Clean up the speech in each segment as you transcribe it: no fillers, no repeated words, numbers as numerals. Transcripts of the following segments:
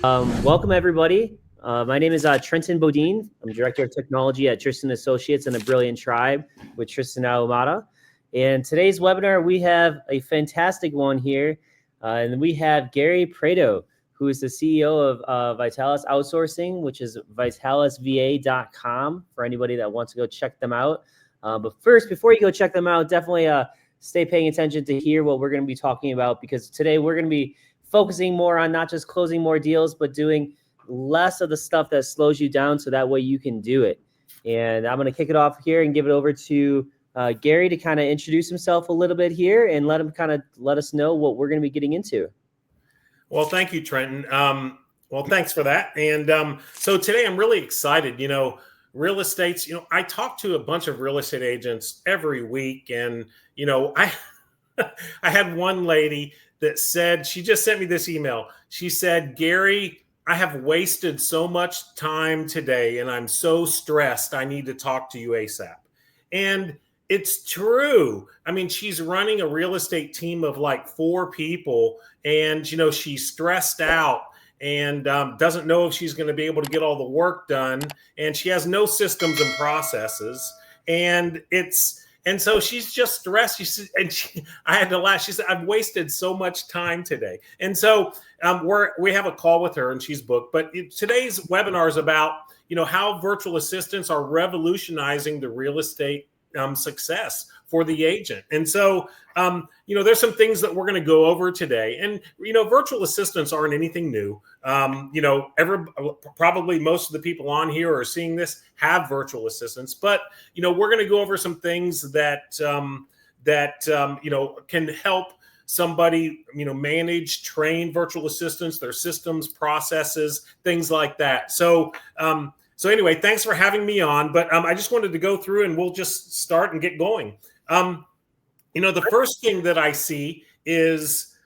Welcome, everybody. My name is Trenton Bodine. I'm Director of Technology at Tristan Associates and the Brilliant Tribe with Tristan Aumata. And today's webinar, we have a fantastic one here. And we have Gary Prado, who is the CEO of Vitalis Outsourcing, which is vitalisva.com for anybody that wants to go check them out. But first, before you go check them out, definitely stay paying attention to hear what we're going to be talking about, because today we're going to be focusing more on not just closing more deals, but doing less of the stuff that slows you down so that way you can do it. And I'm going to kick it off here and give it over to Gary to kind of introduce himself a little bit here and let him kind of let us know what we're going to be getting into. Well, thank you, Trenton. Well, thanks for that. And so today I'm really excited. Real estate's, I talk to a bunch of real estate agents every week. And, I had one lady that said, she just sent me this email. She said, Gary, I have wasted so much time today and I'm so stressed. I need to talk to you ASAP. And it's true. I mean, she's running a real estate team of like 4 people and, she's stressed out and doesn't know if she's going to be able to get all the work done. And she has no systems and processes. And so she's just stressed. I had to laugh. She said, I've wasted so much time today. And so we have a call with her and she's booked. But today's webinar is about, how virtual assistants are revolutionizing the real estate success for the agent. And so, there's some things that we're going to go over today. And, virtual assistants aren't anything new. Probably most of the people on here are seeing this have virtual assistants, but, we're going to go over some things that can help somebody, manage, train virtual assistants, their systems, processes, things like that. So anyway, thanks for having me on, but I just wanted to go through and we'll just start and get going. The first thing that I see is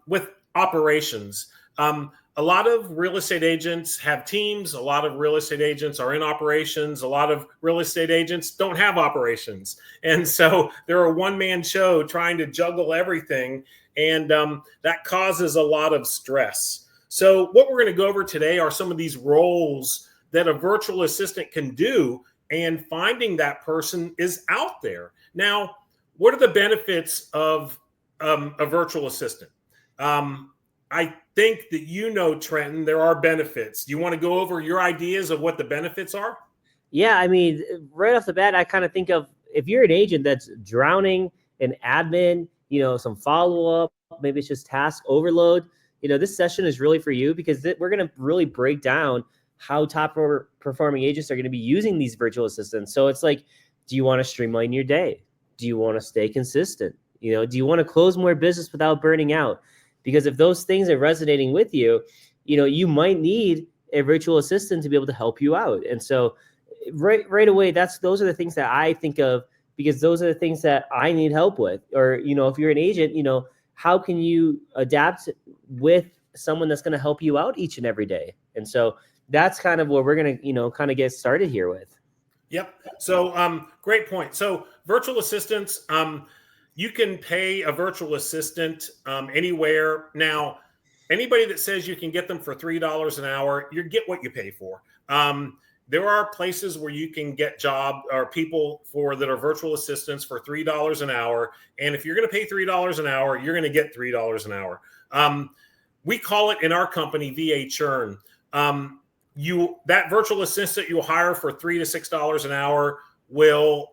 with operations. A lot of real estate agents have teams. A lot of real estate agents are in operations. A lot of real estate agents don't have operations. And so they're a one-man show trying to juggle everything. And that causes a lot of stress. So what we're going to go over today are some of these roles that a virtual assistant can do, and finding that person is out there. Now, what are the benefits of a virtual assistant? I think that Trenton, there are benefits. Do you want to go over your ideas of what the benefits are? Yeah, I mean, right off the bat, I kind of think of, if you're an agent that's drowning in admin, some follow-up, maybe it's just task overload, this session is really for you, because we're going to really break down how top performing agents are going to be using these virtual assistants. So it's like, do you want to streamline your day? Do you want to stay consistent? Do you want to close more business without burning out? Because if those things are resonating with you, you might need a virtual assistant to be able to help you out. And so right away, those are the things that I think of, because those are the things that I need help with. Or, if you're an agent, how can you adapt with someone that's going to help you out each and every day? And so that's kind of what we're going to, kind of get started here with. Yep. So great point. So virtual assistants, you can pay a virtual assistant anywhere. Now, anybody that says you can get them for $3 an hour, you get what you pay for. There are places where you can get people that are virtual assistants for $3 an hour. And if you're going to pay $3 an hour, you're going to get $3 an hour. We call it in our company VA churn. That virtual assistant you'll hire for $3 to $6 an hour will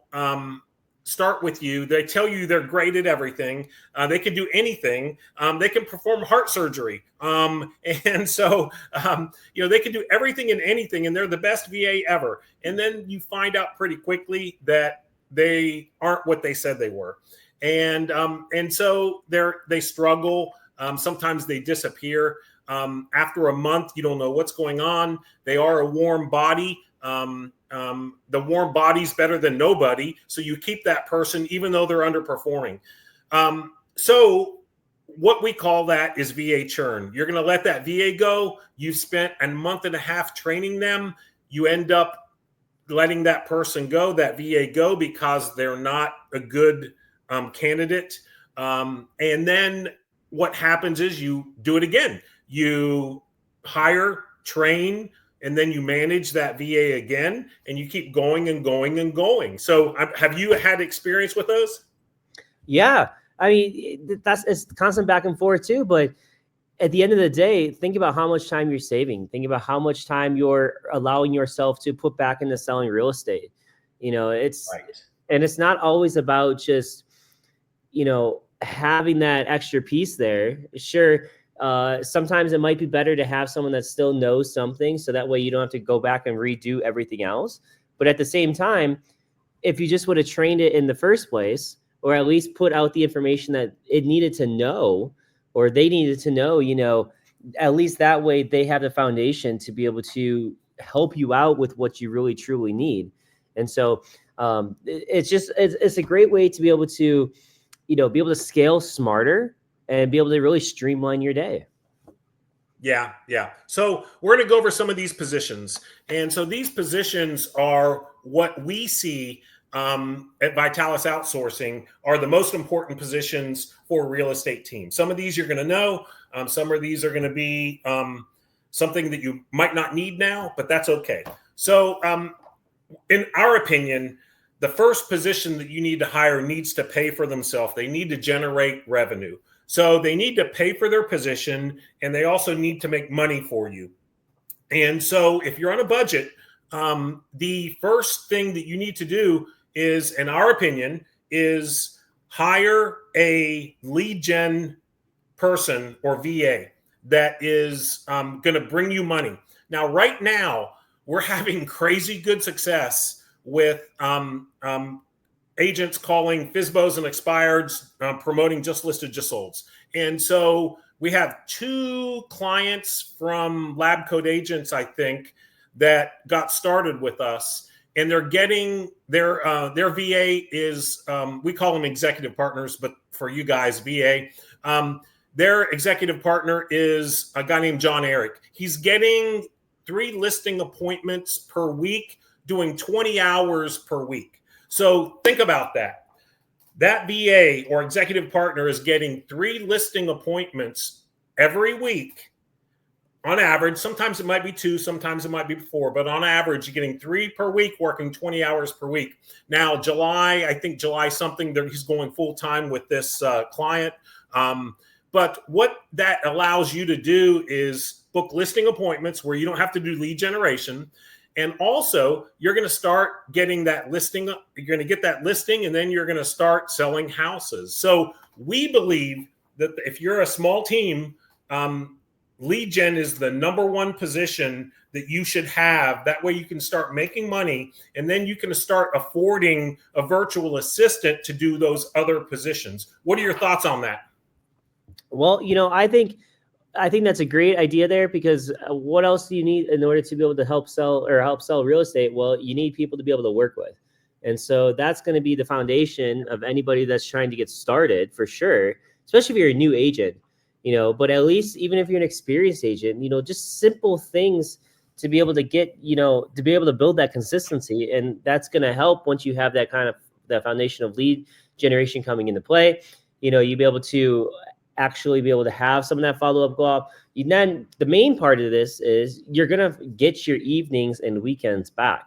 start with you. They tell you they're great at everything. They can do anything. They can perform heart surgery. And so, they can do everything and anything, and they're the best VA ever. And then you find out pretty quickly that they aren't what they said they were. And so they struggle. Sometimes they disappear. After a month, you don't know what's going on. They are a warm body. The warm body's better than nobody. So you keep that person even though they're underperforming. So what we call that is VA churn. You're going to let that VA go. You've spent a month and a half training them. You end up letting that person go, that VA go, because they're not a good candidate. And then what happens is you do it again. You hire, train, and then you manage that VA again, and you keep going and going and going. So have you had experience with those? Yeah. I mean, it's constant back and forth too, but at the end of the day, think about how much time you're saving. Think about how much time you're allowing yourself to put back into selling real estate. Right. And it's not always about just, having that extra piece there. Sure. Sometimes it might be better to have someone that still knows something, so that way you don't have to go back and redo everything else. But at the same time, if you just would have trained it in the first place, or at least put out the information that it needed to know, or they needed to know, at least that way they have the foundation to be able to help you out with what you really truly need. And so it's a great way to be able to, be able to scale smarter and be able to really streamline your day. Yeah. So we're going to go over some of these positions. And so these positions are what we see at Vitalis Outsourcing are the most important positions for a real estate team. Some of these you're going to know. Some of these are going to be something that you might not need now, but that's okay. So in our opinion, the first position that you need to hire needs to pay for themselves. They need to generate revenue. So they need to pay for their position, and they also need to make money for you. And so if you're on a budget, the first thing that you need to do is, in our opinion, is hire a lead gen person or VA that is going to bring you money. Now, right now, we're having crazy good success with agents calling FSBOs and expireds, promoting just listed, just solds. And so we have 2 clients from Lab Coat Agents, I think, that got started with us, and they're getting their VA is, we call them executive partners, but for you guys, VA, their executive partner is a guy named John Eric. He's getting 3 listing appointments per week, doing 20 hours per week. So think about that. That VA or executive partner is getting 3 listing appointments every week on average. Sometimes it might be 2, sometimes it might be 4, but on average, you're getting 3 per week, working 20 hours per week. Now, I think July something, he's going full time with this client. But what that allows you to do is book listing appointments where you don't have to do lead generation. And also, you're going to start getting that listing. You're going to get that listing, and then you're going to start selling houses. So we believe that if you're a small team, lead gen is the number 1 position that you should have. That way you can start making money, and then you can start affording a virtual assistant to do those other positions. What are your thoughts on that? Well, I think that's a great idea there, because what else do you need in order to be able to help sell real estate? Well, you need people to be able to work with. And so that's going to be the foundation of anybody that's trying to get started, for sure, especially if you're a new agent, but at least even if you're an experienced agent, just simple things to be able to get, to be able to build that consistency. And that's going to help once you have that foundation of lead generation coming into play. You'll be able to actually be able to have some of that follow-up go up. Then the main part of this is you're going to get your evenings and weekends back,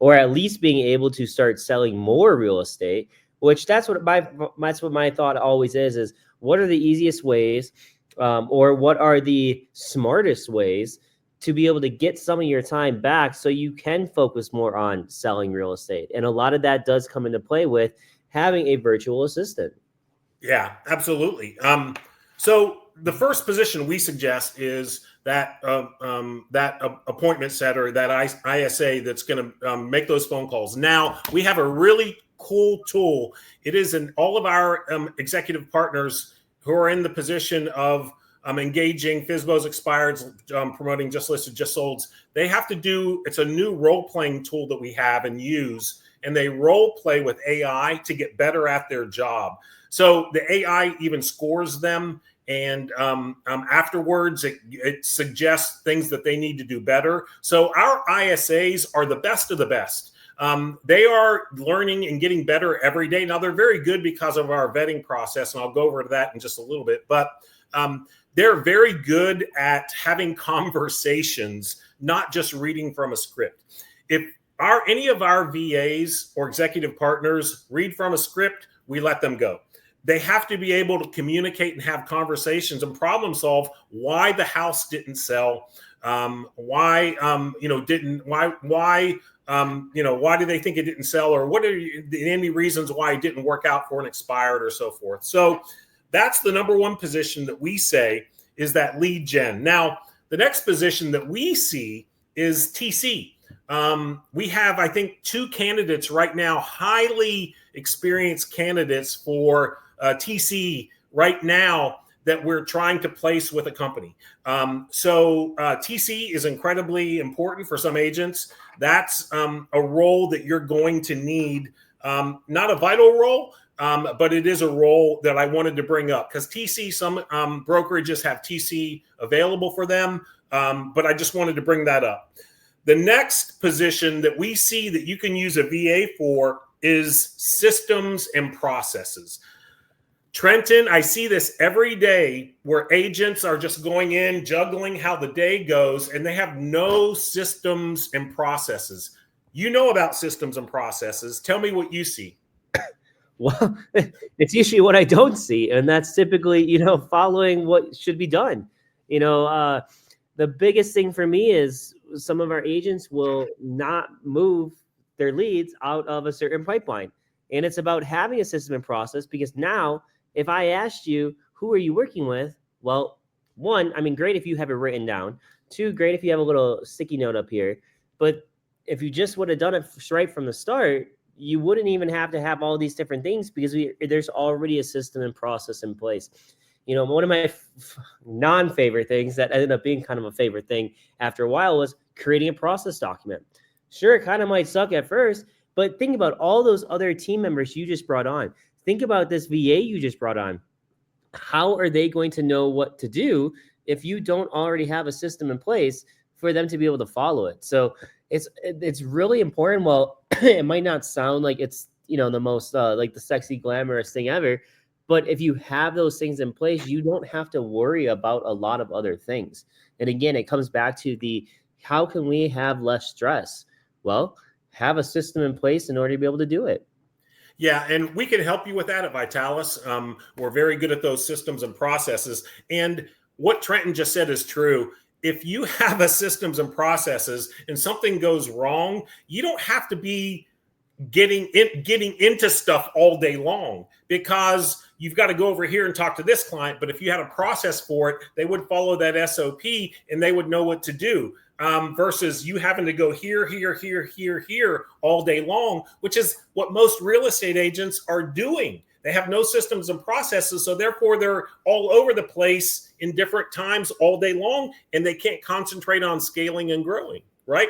or at least being able to start selling more real estate, which that's what my thought always is what are the easiest ways, or what are the smartest ways to be able to get some of your time back so you can focus more on selling real estate. And a lot of that does come into play with having a virtual assistant. Yeah, absolutely. So the first position we suggest is that appointment setter, that ISA that's going to make those phone calls. Now, we have a really cool tool. It is in all of our executive partners who are in the position of engaging FSBOs, expireds, promoting just listed, just solds. They have to do, it's a new role-playing tool that we have and use, and they role play with AI to get better at their job. So the AI even scores them, and afterwards it suggests things that they need to do better. So our ISAs are the best of the best. They are learning and getting better every day. Now, they're very good because of our vetting process, and I'll go over to that in just a little bit. But They're very good at having conversations, not just reading from a script. If any of our VAs or executive partners read from a script, we let them go. They have to be able to communicate and have conversations and problem solve why the house didn't sell, why do they think it didn't sell, or what are any reasons why it didn't work out for an expired or so forth. So that's the number one position that we say is that lead gen. Now, the next position that we see is TC. We have, I think, 2 candidates right now, highly experienced candidates for TC right now that we're trying to place with a company. So TC is incredibly important for some agents. That's a role that you're going to need, not a vital role, but it is a role that I wanted to bring up because TC, some brokerages have TC available for them, but I just wanted to bring that up. The next position that we see that you can use a VA for is systems and processes. Trenton, I see this every day where agents are just going in, juggling how the day goes, and they have no systems and processes. You know about systems and processes. Tell me what you see. Well, it's usually what I don't see, and that's typically, following what should be done. The biggest thing for me is some of our agents will not move their leads out of a certain pipeline. And it's about having a system and process, because now if I asked you, who are you working with? Well, 1, great if you have it written down. 2, great if you have a little sticky note up here. But if you just would have done it right from the start, you wouldn't even have to have all these different things, because there's already a system and process in place. One of my non-favorite things that ended up being kind of a favorite thing after a while was creating a process document. Sure, it kind of might suck at first, but think about all those other team members you just brought on. Think about this VA you just brought on. How are they going to know what to do if you don't already have a system in place for them to be able to follow it? So it's really important. Well, it might not sound like it's, the most like the sexy, glamorous thing ever, but if you have those things in place, you don't have to worry about a lot of other things. And again, it comes back to how can we have less stress? Well, have a system in place in order to be able to do it. Yeah, and we can help you with that at Vitalis. We're very good at those systems and processes. And what Trenton just said is true. If you have a systems and processes and something goes wrong, you don't have to be getting into stuff all day long, because you've got to go over here and talk to this client. But if you had a process for it, they would follow that SOP and they would know what to do. Versus you having to go here all day long, which is what most real estate agents are doing. They have no systems and processes, so therefore they're all over the place in different times all day long, and they can't concentrate on scaling and growing, right?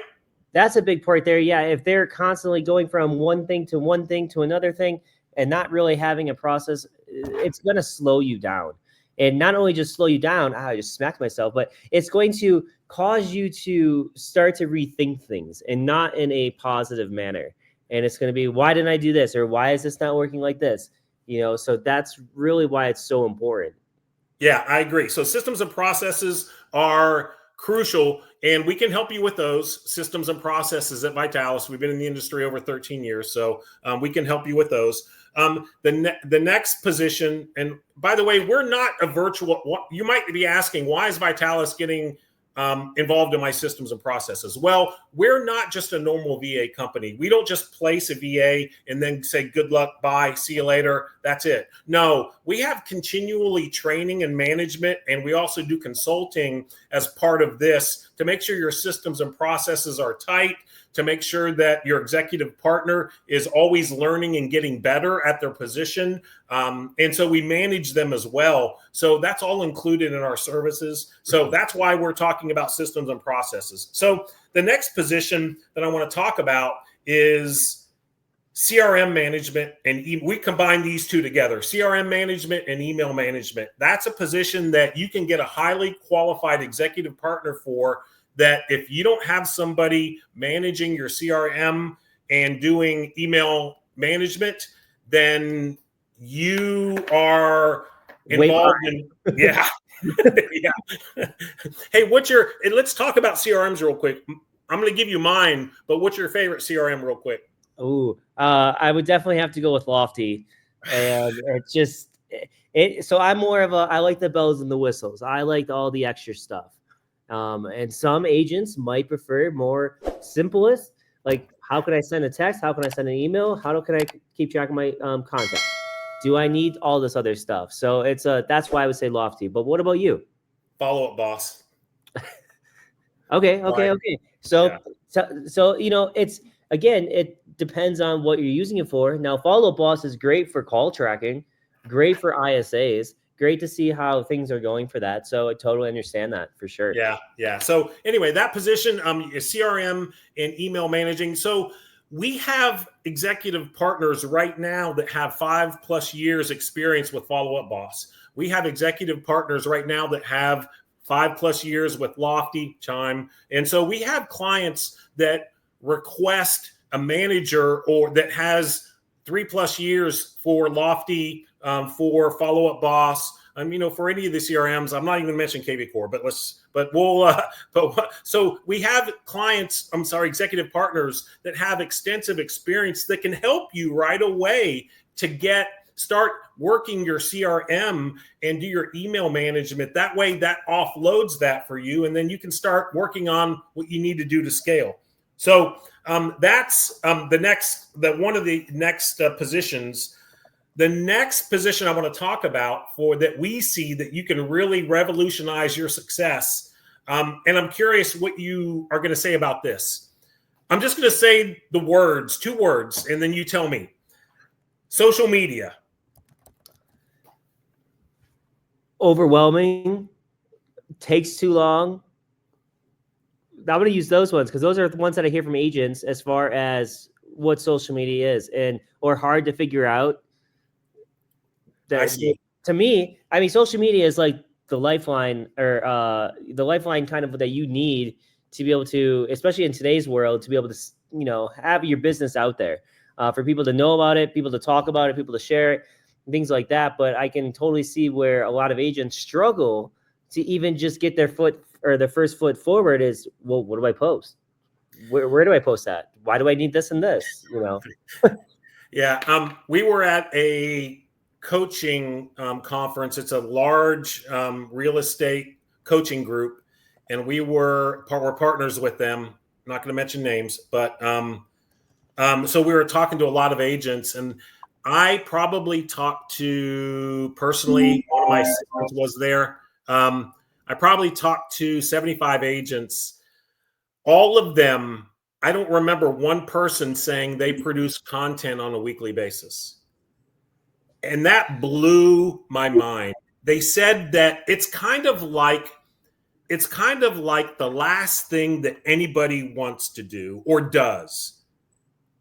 That's a big part there. Yeah, if they're constantly going from one thing to another thing and not really having a process, it's going to slow you down. And not only just slow you down, I just smacked myself, but it's going to cause you to start to rethink things, and not in a positive manner. And it's going to be, why didn't I do this? Or why is this not working like this? So that's really why it's so important. Yeah, I agree. So systems and processes are crucial, and we can help you with those systems and processes at Vitalis. We've been in the industry over 13 years, so we can help you with those. The next position, and by the way, we're not a virtual. You might be asking, why is Vitalis getting involved in my systems and processes? Well, we're not just a normal VA company. We don't just place a VA and then say, good luck, bye, see you later, that's it. No, we have continually training and management, and we also do consulting as part of this to make sure your systems and processes are tight, to make sure that your executive partner is always learning and getting better at their position. And so we manage them as well. So that's all included in our services. So that's why we're talking about systems and processes. So the next position that I want to talk about is CRM management. And we combine these two together, CRM management and email management. That's a position that you can get a highly qualified executive partner for, that if you don't have somebody managing your CRM and doing email management, then you are involved in, Yeah. Hey, let's talk about CRMs real quick. I'm going to give you mine, but what's your favorite CRM real quick? Ooh, I would definitely have to go with Lofty, and it's just So I'm more of I like the bells and the whistles. I like all the extra stuff. And some agents might prefer more simplest, like how can I send a text? How can I send an email? How can I keep track of my contacts? Do I need all this other stuff? So that's why I would say Lofty. But what about you? Follow Up Boss. Okay. Right. So, Yeah. so it's again, it depends on what you're using it for. Now, Follow Up Boss is great for call tracking, great for ISAs, great to see how things are going for that. So I totally understand that for sure. Yeah. So anyway, that position is CRM and email managing. So we have executive partners right now that have 5+ years experience with Follow Up Boss. We have executive partners right now that have 5+ years with Lofty, Chime. And so we have clients that request a manager or that has 3+ years for Lofty, for Follow Up Boss. For any of the CRMs, I'm not even mentioning KV Core, so we have clients, executive partners that have extensive experience that can help you right away to start working your CRM and do your email management. That way that offloads that for you. And then you can start working on what you need to do to scale. So that's one of the next positions. The next position I want to talk about that we see that you can really revolutionize your success. And I'm curious what you are going to say about this. I'm just going to say the words, 2 words, and then you tell me. Social media. Overwhelming, takes too long. I'm going to use those ones because those are the ones that I hear from agents as far as what social media is or hard to figure out. I see. To me, social media is like the lifeline or the lifeline kind of that you need to be able to, especially in today's world, to be able to, have your business out there for people to know about it, people to talk about it, people to share it, things like that. But I can totally see where a lot of agents struggle to even just get their first foot forward is, well, what do I post? Where do I post that? Why do I need this and this? Yeah. We were at a coaching conference. It's a large real estate coaching group, and we're partners with them. I'm not going to mention names, but so we were talking to a lot of agents, and I probably talked to personally, one of my assistants was there. I probably talked to 75 agents. All of them, I don't remember one person saying they produce content on a weekly basis. And that blew my mind. They said that it's kind of like the last thing that anybody wants to do or does.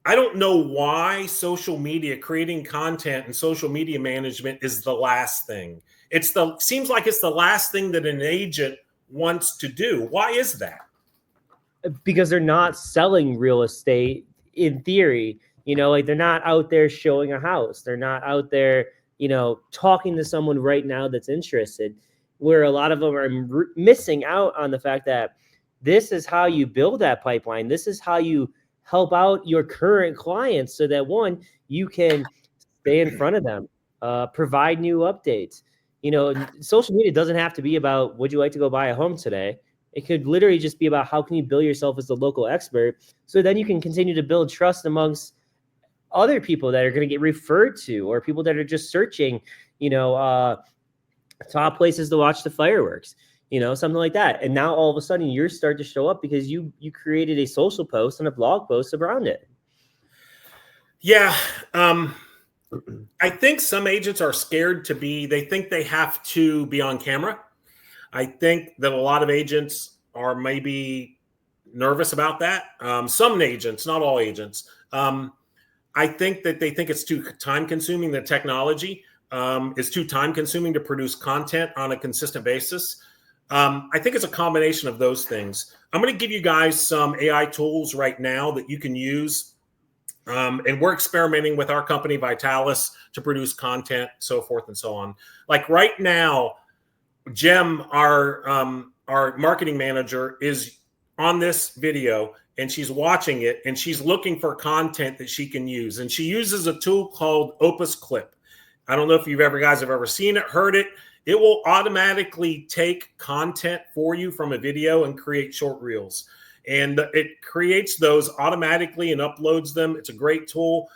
I don't know why social media, creating content and social media management is the last thing. Seems like it's the last thing that an agent wants to do. Why is that? Because they're not selling real estate in theory. Like they're not out there showing a house. They're not out there, talking to someone right now that's interested, where a lot of them are missing out on the fact that this is how you build that pipeline. This is how you help out your current clients so that one, you can stay in front of them, provide new updates. Social media doesn't have to be about, would you like to go buy a home today? It could literally just be about how can you build yourself as the local expert so then you can continue to build trust amongst other people that are going to get referred to or people that are just searching, top places to watch the fireworks, something like that. And now all of a sudden you start to show up because you created a social post and a blog post around it. Yeah. I think some agents are scared they think they have to be on camera. I think that a lot of agents are maybe nervous about that. Some agents, not all agents. I think that they think it's too time consuming. The technology is too time consuming to produce content on a consistent basis. I think it's a combination of those things. I'm going to give you guys some AI tools right now that you can use. And we're experimenting with our company, Vitalis, to produce content, so forth and so on. Like right now, Jem, our marketing manager, is on this video and she's watching it and she's looking for content that she can use. And she uses a tool called Opus Clip. I don't know if guys have ever seen it, heard it. It will automatically take content for you from a video and create short reels. And it creates those automatically and uploads them. It's a great tool.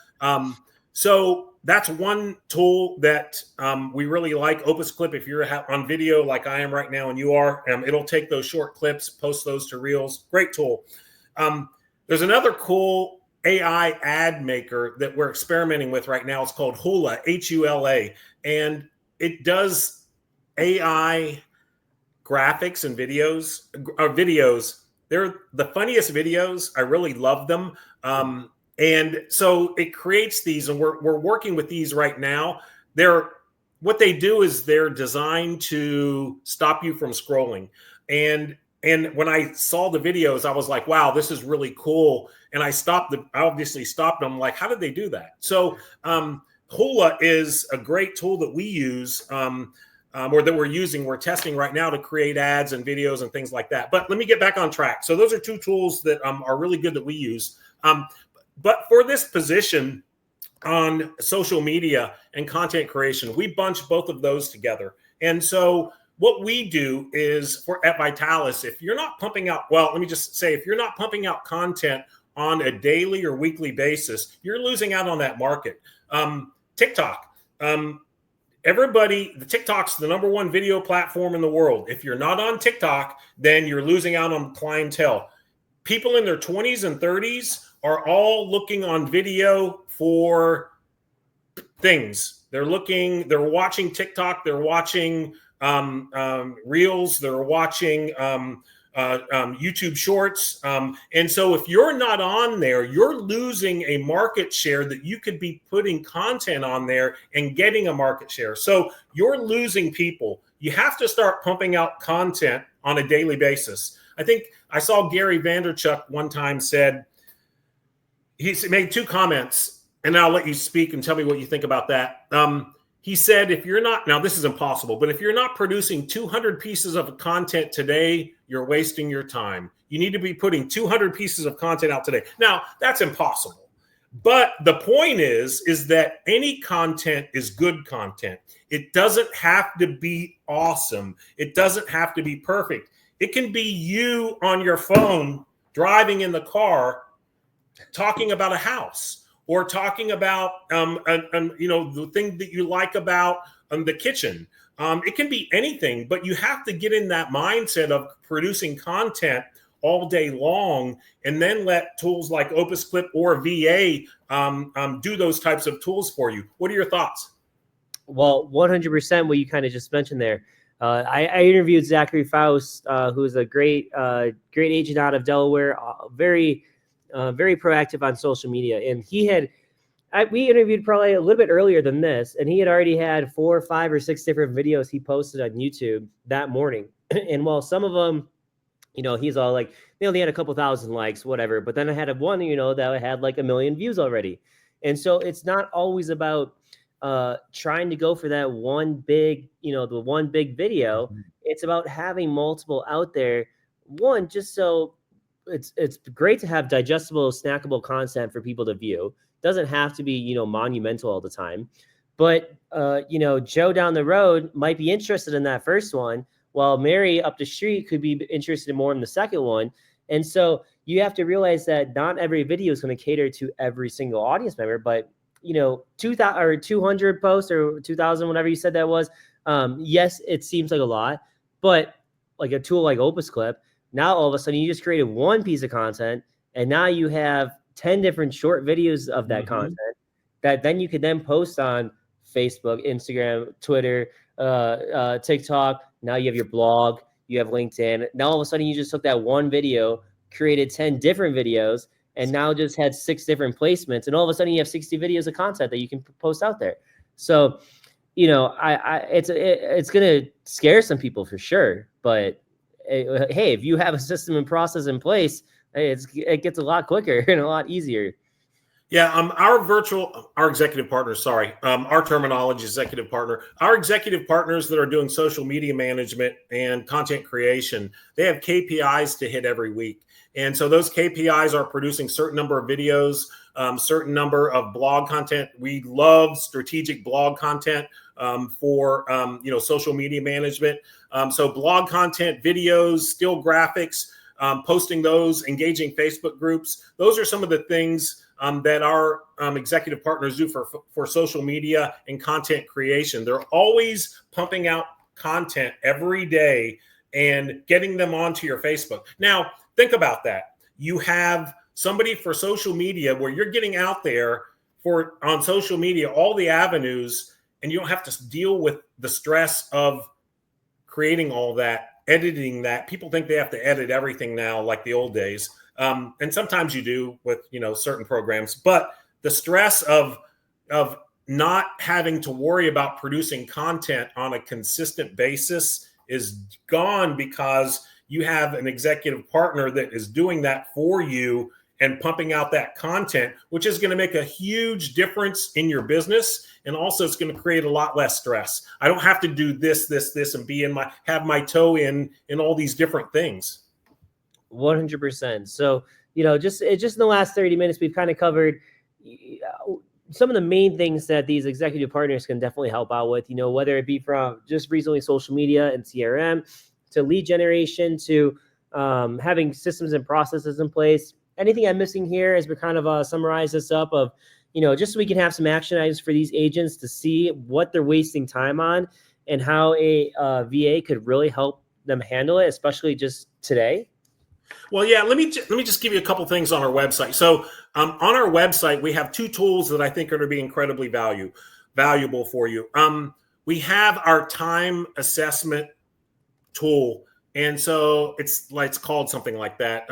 So that's one tool that we really like, Opus Clip. If you're on video like I am right now and you are, it'll take those short clips, post those to reels. Great tool. There's another cool AI ad maker that we're experimenting with right now. It's called Hula, Hula, and it does AI graphics and videos. They're the funniest videos. I really love them. And so it creates these, and we're working with these right now. What they do is they're designed to stop you from scrolling. And when I saw the videos, I was like, wow, this is really cool. And I obviously stopped them. Like, how did they do that? So Hula is a great tool that we use, or that we're testing right now to create ads and videos and things like that. But let me get back on track. So those are two tools that are really good that we use. But for this position on social media and content creation, we bunch both of those together. And so what we do is at Vitalis, if you're not pumping out, if you're not pumping out content on a daily or weekly basis, you're losing out on that market. TikTok, TikTok's the #1 video platform in the world. If you're not on TikTok, then you're losing out on clientele. People in their 20s and 30s are all looking on video for things. They're watching TikTok, they're watching Reels, they're watching YouTube Shorts. And so if you're not on there, you're losing a market share that you could be putting content on there and getting a market share. So you're losing people. You have to start pumping out content on a daily basis. I think I saw Gary Vaynerchuk one time said, he made 2 comments, and I'll let you speak and tell me what you think about that. He said, now this is impossible, but if you're not producing 200 pieces of content today, you're wasting your time. You need to be putting 200 pieces of content out today. Now, that's impossible. But the point is that any content is good content. It doesn't have to be awesome. It doesn't have to be perfect. It can be you on your phone driving in the car talking about a house, or talking about the thing that you like about the kitchen. It can be anything, but you have to get in that mindset of producing content all day long, and then let tools like Opus Clip or VA do those types of tools for you. What are your thoughts? Well, 100% what you kind of just mentioned there. I interviewed Zachary Faust, who's a great agent out of Delaware, very proactive on social media. And we interviewed probably a little bit earlier than this, and he had already had 4, 5, or 6 different videos he posted on YouTube that morning. And while some of them, he's all like, they only had a couple thousand likes, whatever. But then I had one, that had like 1 million views already. And so it's not always about trying to go for that one big, the one big video. Mm-hmm. It's about having multiple out there. One, just so it's great to have digestible, snackable content for people to view. Doesn't have to be, monumental all the time. But, Joe down the road might be interested in that first one, while Mary up the street could be interested more in the second one. And so you have to realize that not every video is going to cater to every single audience member, but 2,000 or 200 posts or 2,000, whatever you said that was. Yes, it seems like a lot, but like a tool like Opus Clip, now all of a sudden you just created one piece of content, and now you have 10 different short videos of that content that then you could then post on Facebook, Instagram, Twitter, TikTok. Now you have your blog, you have LinkedIn. Now all of a sudden you just took that one video, created 10 different videos, and now just had 6 different placements. And all of a sudden you have 60 videos of content that you can post out there. So, it's going to scare some people for sure. But hey, if you have a system and process in place, it gets a lot quicker and a lot easier. Yeah, our executive partners, our terminology, executive partner, our executive partners that are doing social media management and content creation, they have KPIs to hit every week. And so those KPIs are producing certain number of videos, certain number of blog content. We love strategic blog content for social media management. So blog content, videos, still graphics, posting those, engaging Facebook groups. Those are some of the things that our executive partners do for social media and content creation. They're always pumping out content every day and getting them onto your Facebook. Now, think about that. You have somebody for social media where you're getting out there on social media, all the avenues, and you don't have to deal with the stress of creating all that, editing that. People think they have to edit everything now like the old days. And sometimes you do with, certain programs, but the stress of not having to worry about producing content on a consistent basis is gone because you have an executive partner that is doing that for you and pumping out that content, which is going to make a huge difference in your business. And also it's going to create a lot less stress. I don't have to do this, and have my toe in all these different things. 100%. So, just in the last 30 minutes, we've kind of covered some of the main things that these executive partners can definitely help out with, whether it be from just recently social media and CRM to lead generation to having systems and processes in place. Anything I'm missing here as we kind of summarize this up of, just so we can have some action items for these agents to see what they're wasting time on and how a VA could really help them handle it, especially just today. Well, yeah, let me just give you a couple things on our website. So on our website, we have two tools that I think are going to be incredibly valuable for you. We have our time assessment tool. And so it's called something like that,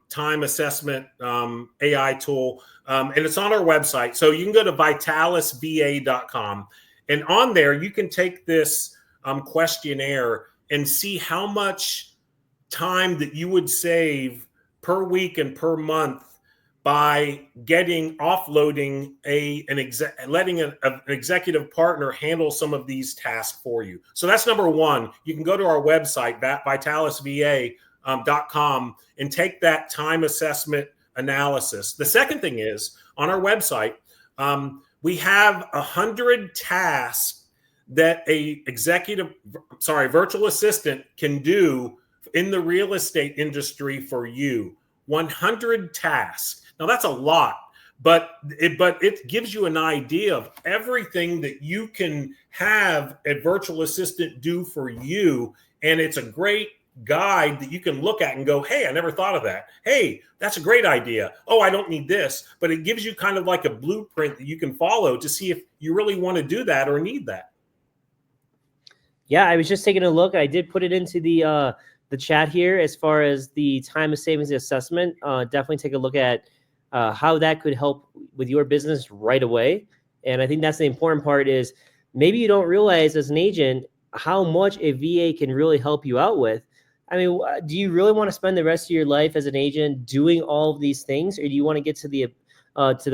time assessment AI tool. And it's on our website. So you can go to vitalisva.com. And on there, you can take this questionnaire and see how much time that you would save per week and per month by offloading letting an executive partner handle some of these tasks for you. So that's number one. You can go to our website, vitalisva.com, and take that time assessment analysis. The second thing is on our website, we have 100 tasks that a virtual assistant can do in the real estate industry for you. 100 tasks. Now that's a lot, but it gives you an idea of everything that you can have a virtual assistant do for you. And it's a great guide that you can look at and go, hey, I never thought of that. Hey, that's a great idea. Oh, I don't need this. But it gives you kind of like a blueprint that you can follow to see if you really want to do that or need that. Yeah, I was just taking a look. I did put it into the chat here as far as the time of savings assessment. Definitely take a look at how that could help with your business right away. And I think that's the important part is maybe you don't realize as an agent how much a VA can really help you out with. I mean, do you really want to spend the rest of your life as an agent doing all of these things? Or do you want to get to the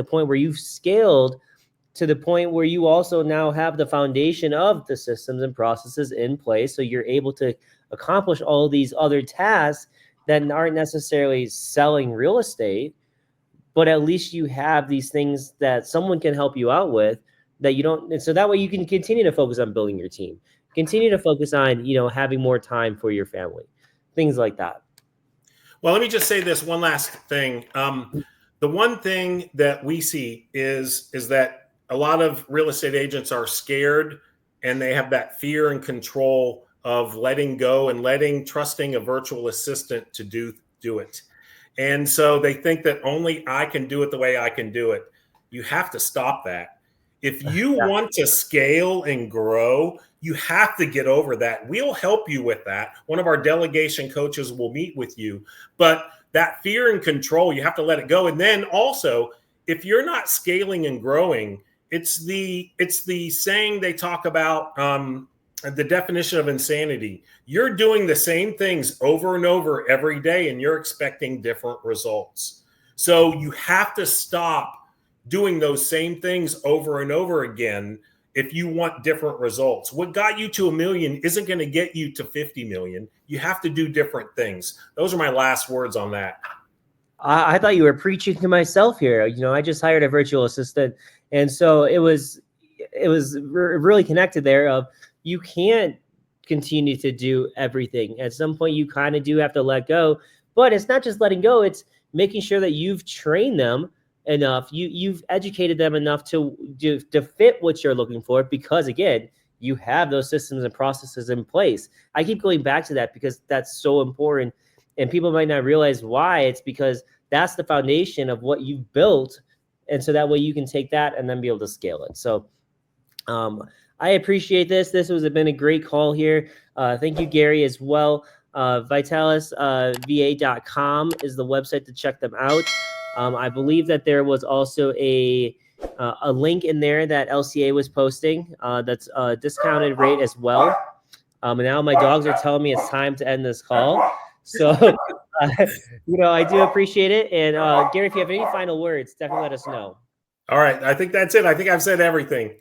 point where you've scaled to the point where you also now have the foundation of the systems and processes in place so you're able to accomplish all these other tasks that aren't necessarily selling real estate, but at least you have these things that someone can help you out with that you don't. And so that way you can continue to focus on building your team, continue to focus on, having more time for your family, things like that. Well, let me just say this one last thing. The one thing that we see is that a lot of real estate agents are scared and they have that fear and control of letting go and trusting a virtual assistant to do it. And so they think that only I can do it the way I can do it. You have to stop that. If you want to scale and grow, you have to get over that. We'll help you with that. One of our delegation coaches will meet with you. But that fear and control, you have to let it go. And then also, if you're not scaling and growing, it's the saying they talk about, the definition of insanity. You're doing the same things over and over every day, and you're expecting different results. So you have to stop doing those same things over and over again if you want different results. What got you to $1 million isn't going to get you to 50 million. You have to do different things. Those are my last words on that. I thought you were preaching to myself here. You know, I just hired a virtual assistant, and so it was really connected there. Of you can't continue to do everything. At some point, you kind of do have to let go. But it's not just letting go; it's making sure that you've trained them enough, you've educated them enough to fit what you're looking for. Because again, you have those systems and processes in place. I keep going back to that because that's so important. And people might not realize why. It's because that's the foundation of what you've built. And so that way you can take that and then be able to scale it. So I appreciate this. This has been a great call here. Thank you, Gary, as well. VitalisVA.com is the website to check them out. I believe that there was also a link in there that LCA was posting that's a discounted rate as well. And now my dogs are telling me it's time to end this call. So, I do appreciate it. And Gary, if you have any final words, definitely let us know. All right. I think that's it. I think I've said everything.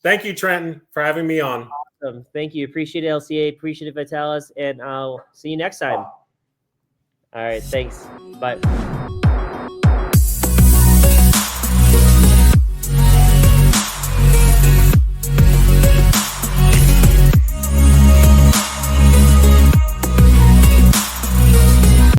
Thank you, Trenton, for having me on. Awesome. Thank you. Appreciate it, LCA. Appreciate it, Vitalis. And I'll see you next time. All right. Thanks. Bye.